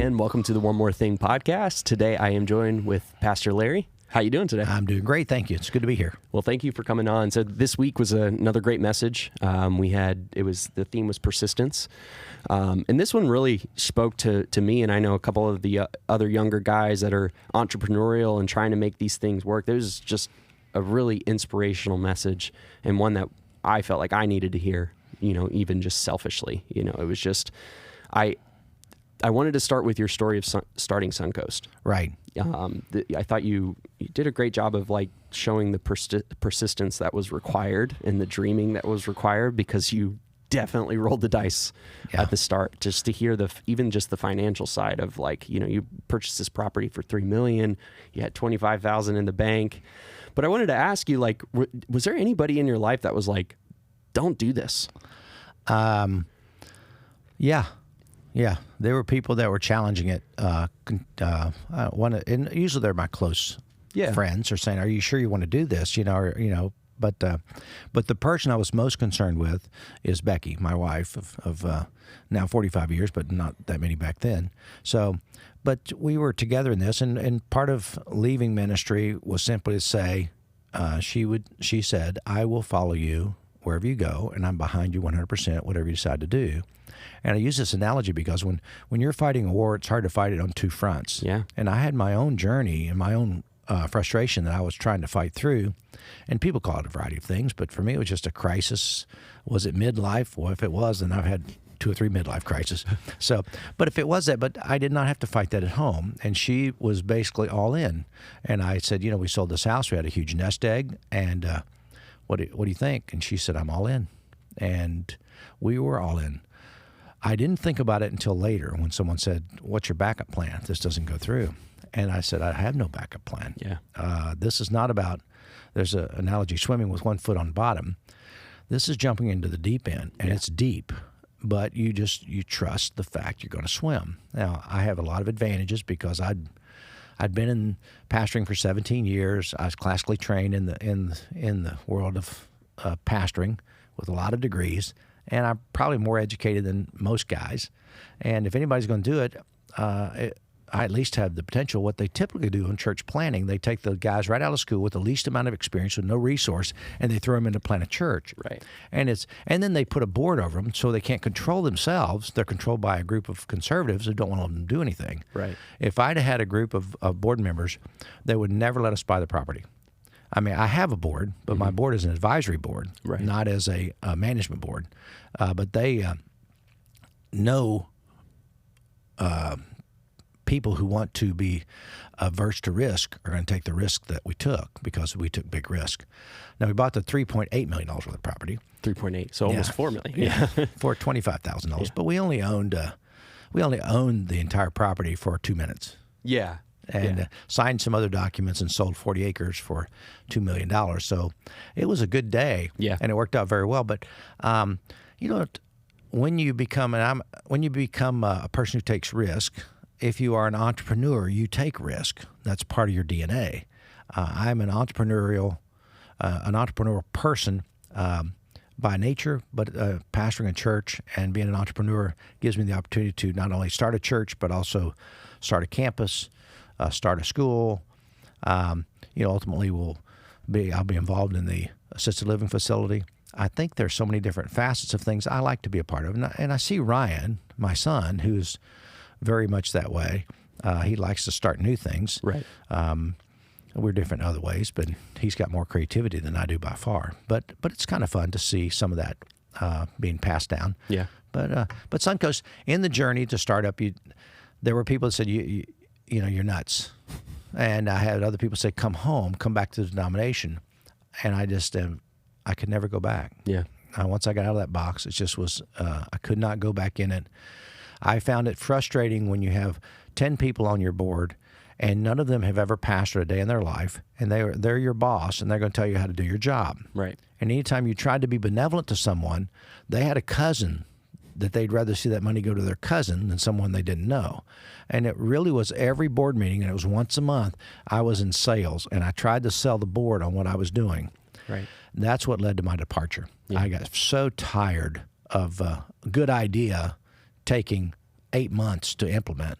and welcome to the One More Thing podcast. Today I am joined with Pastor Larry. How you doing today? I'm doing great, thank you. It's good to be here. Well, thank you for coming on. So this week was another great message. The theme was persistence. And this one really spoke to me, and I know a couple of the other younger guys that are entrepreneurial and trying to make these things work. There's just a really inspirational message, and one that I felt like I needed to hear, even just selfishly. It was just, I wanted to start with your story of starting Suncoast. Right. I thought you did a great job of showing the persistence that was required and the dreaming that was required, because you definitely rolled the dice at the start, just to hear even just the financial side of you purchased this property for $3 million, you had $25,000 in the bank. But I wanted to ask you, was there anybody in your life that was like, don't do this? Yeah. There were people that were challenging it. And usually they're my close friends, are saying, "Are you sure you want to do this?" But the person I was most concerned with is Becky, my wife of now 45 years, but not that many back then. So, but we were together in this, and part of leaving ministry was simply to say, she said, "I will follow you wherever you go, and I'm behind you 100%, whatever you decide to do." And I use this analogy because when you're fighting a war, it's hard to fight it on two fronts. Yeah. And I had my own journey and my own frustration that I was trying to fight through. And people call it a variety of things, but for me, it was just a crisis. Was it midlife? Well, if it was, then I've had 2 or 3 midlife crises. So, but if it was that, but I did not have to fight that at home. And she was basically all in. And I said, we sold this house. We had a huge nest egg. And what do you think? And she said, "I'm all in." And we were all in. I didn't think about it until later when someone said, "What's your backup plan if this doesn't go through?" And I said, "I have no backup plan. Yeah. This is not about," there's an analogy, swimming with one foot on bottom. This is jumping into the deep end, and it's deep, but you trust the fact you're going to swim. Now, I have a lot of advantages because I'd been in pastoring for 17 years. I was classically trained in the world of pastoring with a lot of degrees. And I'm probably more educated than most guys. And if anybody's going to do it, I at least have the potential. What they typically do in church planning, they take the guys right out of school with the least amount of experience, with no resource, and they throw them in to plant a church. Right. And then they put a board over them so they can't control themselves. They're controlled by a group of conservatives who don't want them to do anything. Right. If I'd had a group of board members, they would never let us buy the property. I mean, I have a board, but my board is an advisory board, not as a management board. But they know people who want to be averse to risk are going to take the risk that we took, because we took big risk. Now, we bought the $3.8 million worth of property. 3.8, so almost $4 million. Yeah, for $25,000. But we only owned the entire property for 2 minutes. Yeah. And signed some other documents and sold 40 acres for $2 million. So it was a good day, and it worked out very well. But when you become a person who takes risk, if you are an entrepreneur, you take risk. That's part of your DNA. I'm an entrepreneurial person by nature, but pastoring a church and being an entrepreneur gives me the opportunity to not only start a church but also start a campus. Start a school. Ultimately, I'll be involved in the assisted living facility. I think there's so many different facets of things I like to be a part of, and I see Ryan, my son, who's very much that way. He likes to start new things. Right. We're different in other ways, but he's got more creativity than I do by far. But it's kind of fun to see some of that being passed down. Yeah. But Suncoast, in the journey to start up, there were people that said you're nuts. And I had other people say, come back to the denomination. And I could never go back. Yeah. Once I got out of that box, it just was, I could not go back in it. I found it frustrating when you have 10 people on your board and none of them have ever pastored a day in their life, and they're your boss, and they're going to tell you how to do your job. Right. And anytime you tried to be benevolent to someone, they had a cousin that they'd rather see that money go to their cousin than someone they didn't know. And it really was every board meeting, and it was once a month, I was in sales, and I tried to sell the board on what I was doing. Right. That's what led to my departure. Yeah. I got so tired of a good idea taking 8 months to implement.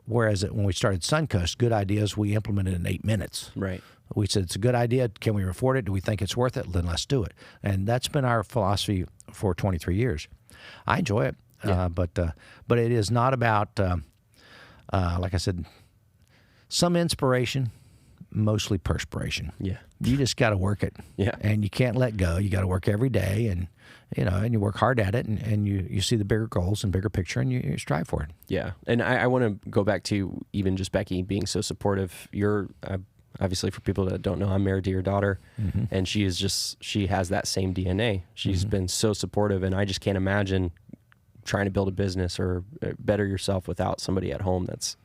Whereas when we started Suncoast, good ideas we implemented in 8 minutes. Right. We said, it's a good idea. Can we afford it? Do we think it's worth it? Then let's do it. And that's been our philosophy for 23 years. I enjoy it, but it is not about, like I said, some inspiration, mostly perspiration. Yeah. You just got to work it. Yeah. And you can't let go. You got to work every day, and and you work hard at it, and you see the bigger goals and bigger picture, and you strive for it. Yeah. And I want to go back to even just Becky being so supportive. You're obviously, for people that don't know, I'm married to your daughter, and she has that same DNA. She's been so supportive, and I just can't imagine trying to build a business or better yourself without somebody at home that's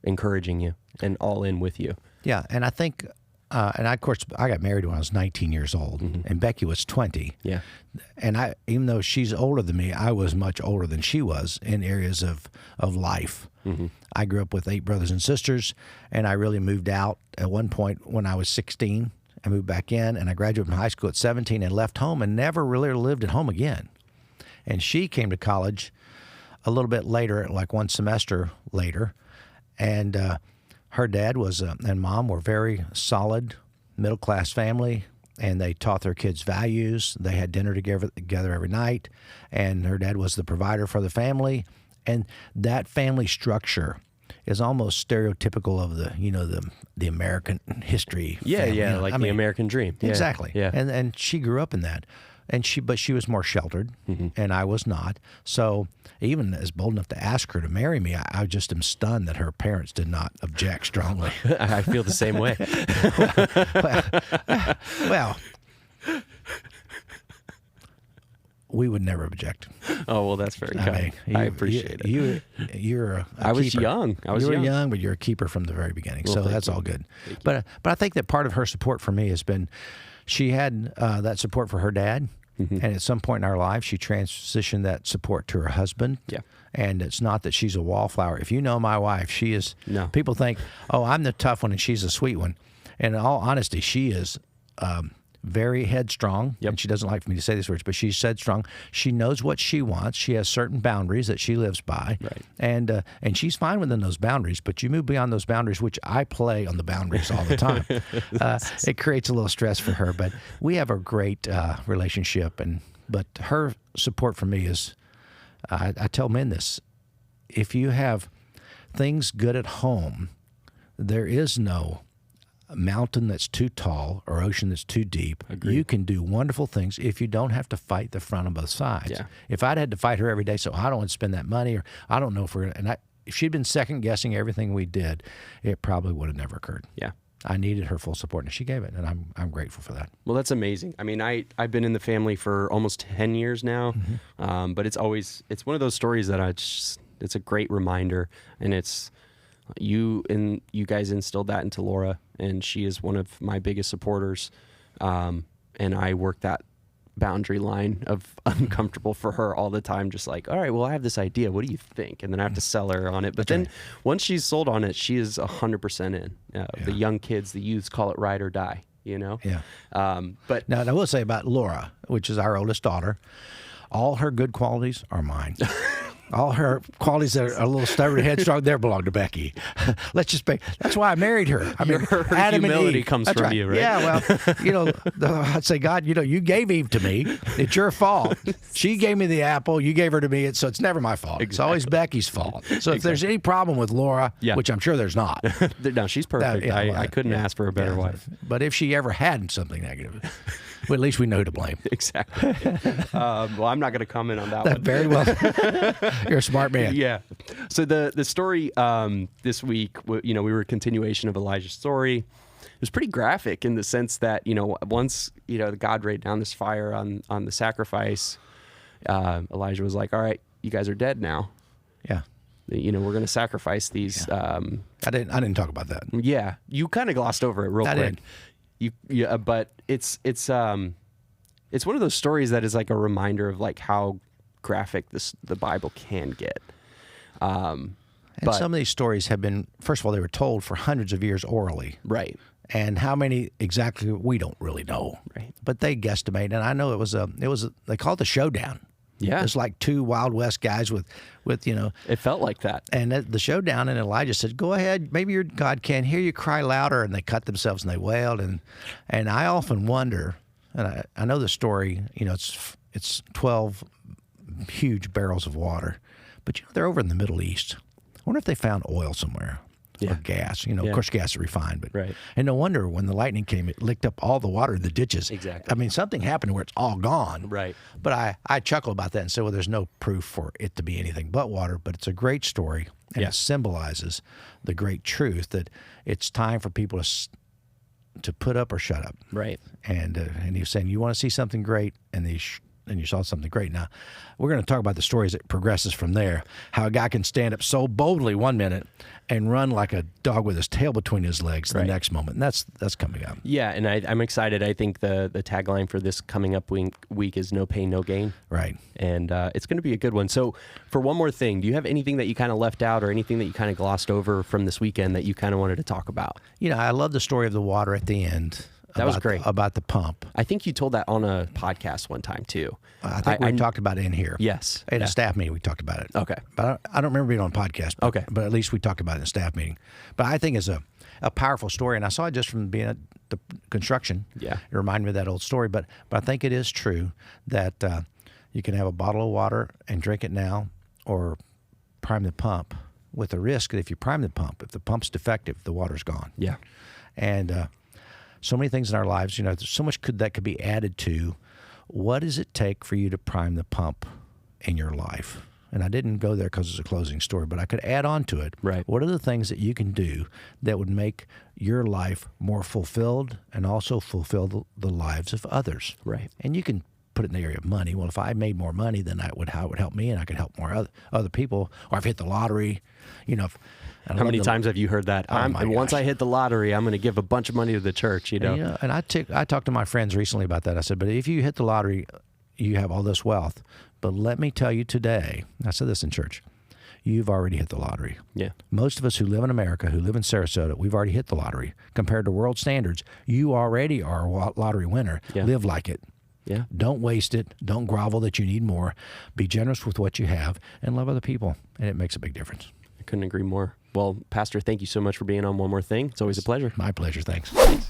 encouraging you and all in with you. Yeah, and I think, of course, I got married when I was 19 years old, and Becky was 20. Yeah. And even though she's older than me, I was much older than she was in areas of life. I grew up with 8 brothers and sisters, and I really moved out at one point when I was 16. I moved back in, and I graduated from high school at 17 and left home and never really lived at home again. And she came to college a little bit later, like one semester later, and her dad and mom were very solid, middle-class family, and they taught their kids values. They had dinner together every night, and her dad was the provider for the family. And that family structure is almost stereotypical of the American history. Yeah, family. Like the American dream. Yeah. Exactly. Yeah. And she grew up in that. But she was more sheltered, and I was not. So even as bold enough to ask her to marry me, I just am stunned that her parents did not object strongly. I feel the same way. well, we would never object. Oh, well, that's very kind. I appreciate it. You're a I was keeper. young. You were young, but you're a keeper from the very beginning. Well, so that's all good. But I think that part of her support for me has been, she had that support for her dad, and at some point in our life, she transitioned that support to her husband. Yeah. And it's not that she's a wallflower. If you know my wife, she is. No. People think, oh, I'm the tough one and she's the sweet one. And in all honesty, she is very headstrong. Yep. And she doesn't like for me to say these words, but she's headstrong. She knows what she wants. She has certain boundaries that she lives by. Right. And she's fine within those boundaries, but you move beyond those boundaries, which I play on the boundaries all the time. It creates a little stress for her, but we have a great relationship. But her support for me is, I tell men this, if you have things good at home, there is no mountain that's too tall or ocean that's too deep. Agreed. You can do wonderful things if you don't have to fight the front on both sides. Yeah. If I'd had to fight her every day, so I don't want to spend that money, or I don't know if if she'd been second guessing everything we did, it probably would have never occurred. Yeah. I needed her full support, and she gave it, and I'm grateful for that. Well, that's amazing. I mean, I've been in the family for almost 10 years now, but it's one of those stories that it's a great reminder, and it's you guys instilled that into Laura, and she is one of my biggest supporters, and I work that boundary line of uncomfortable for her all the time, just like, all right, well, I have this idea, what do you think? And then I have to sell her on it, but then once she's sold on it, she is 100% in. The young kids, the youths call it ride or die, Yeah. But Now, I will say about Laura, which is our oldest daughter, all her good qualities are mine. All her qualities that are a little stubborn, headstrong, they belong to Becky. That's why I married her. I mean, her Adam humility and Eve. comes That's from right. you, right? Yeah, well, I'd say, God, you gave Eve to me. It's your fault. She gave me the apple. You gave her to me. So it's never my fault. Exactly. It's always Becky's fault. So if there's any problem with Laura, which I'm sure there's not. No, she's perfect. I couldn't ask for a better wife. But if she ever had something negative, well, at least we know who to blame. Exactly. Well, I'm not going to comment on that one. Very well. You're a smart man. Yeah. So the story this week, we were a continuation of Elijah's story. It was pretty graphic in the sense that, once, God rained down this fire on the sacrifice, Elijah was like, all right, you guys are dead now. Yeah. We're going to sacrifice these. I didn't talk about that. Yeah. You kind of glossed over it real quick. But it's one of those stories that is like a reminder of like how graphic the Bible can get. And some of these stories have been, first of all, they were told for hundreds of years orally. Right. And how many exactly, we don't really know. Right. But they guesstimate. And I know it was they call it the showdown. Yeah. It's like two Wild West guys with It felt like that. and at the showdown, and Elijah said, "Go ahead, maybe your God can't hear you, cry louder." And they cut themselves and they wailed, and I often wonder, and I know the story. It's 12 huge barrels of water, but they're over in the Middle East. I wonder if they found oil somewhere. Yeah. Or gas. Of course, gas is refined, but Right. And no wonder when the lightning came, it licked up all the water in the ditches. Exactly. I mean, something happened where it's all gone. Right. But I chuckle about that and say, well, there's no proof for it to be anything but water. But it's a great story, and Yeah. it symbolizes the great truth that it's time for people to put up or shut up. Right. And he was saying, you want to see something great, and you saw something great. Now, we're going to talk about the stories that progresses from there, how a guy can stand up so boldly one minute and run like a dog with his tail between his legs the Right. next moment. And that's coming up. Yeah, and I'm excited. I think the tagline for this coming up week is "No pain, no gain." Right. And it's going to be a good one. So, for one more thing, do you have anything that you kind of left out, or anything that you kind of glossed over from this weekend that you kind of wanted to talk about? I love the story of the water at the end. That was great. About the pump. I think you told that on a podcast one time too. I think we talked about it in here. Yes. In a staff meeting, we talked about it. Okay. But I don't remember being on a podcast. But, Okay. But at least we talked about it in a staff meeting. But I think it's a powerful story. And I saw it just from being at the construction. Yeah. It reminded me of that old story. But I think it is true that you can have a bottle of water and drink it now, or prime the pump, with the risk that if you prime the pump, if the pump's defective, the water's gone. Yeah. And so many things in our lives, there's so much that could be added to. What does it take for you to prime the pump in your life? And I didn't go there because it's a closing story, but I could add on to it. Right. What are the things that you can do that would make your life more fulfilled and also fulfill the lives of others? Right. And you can put it in the area of money. Well, if I made more money, then how it would help me, and I could help more other people. Or I've hit the lottery, How many times have you heard that? Oh, my and once gosh. I hit the lottery, I'm going to give a bunch of money to the church, And I talked to my friends recently about that. I said, but if you hit the lottery, you have all this wealth. But let me tell you today, I said this in church, you've already hit the lottery. Yeah. Most of us who live in America, who live in Sarasota, we've already hit the lottery. Compared to world standards, you already are a lottery winner. Yeah. Live like it. Yeah. Don't waste it. Don't grovel that you need more. Be generous with what you have and love other people. And it makes a big difference. I couldn't agree more. Well, Pastor, thank you so much for being on One More Thing. It's always a pleasure. My pleasure. Thanks. Thanks.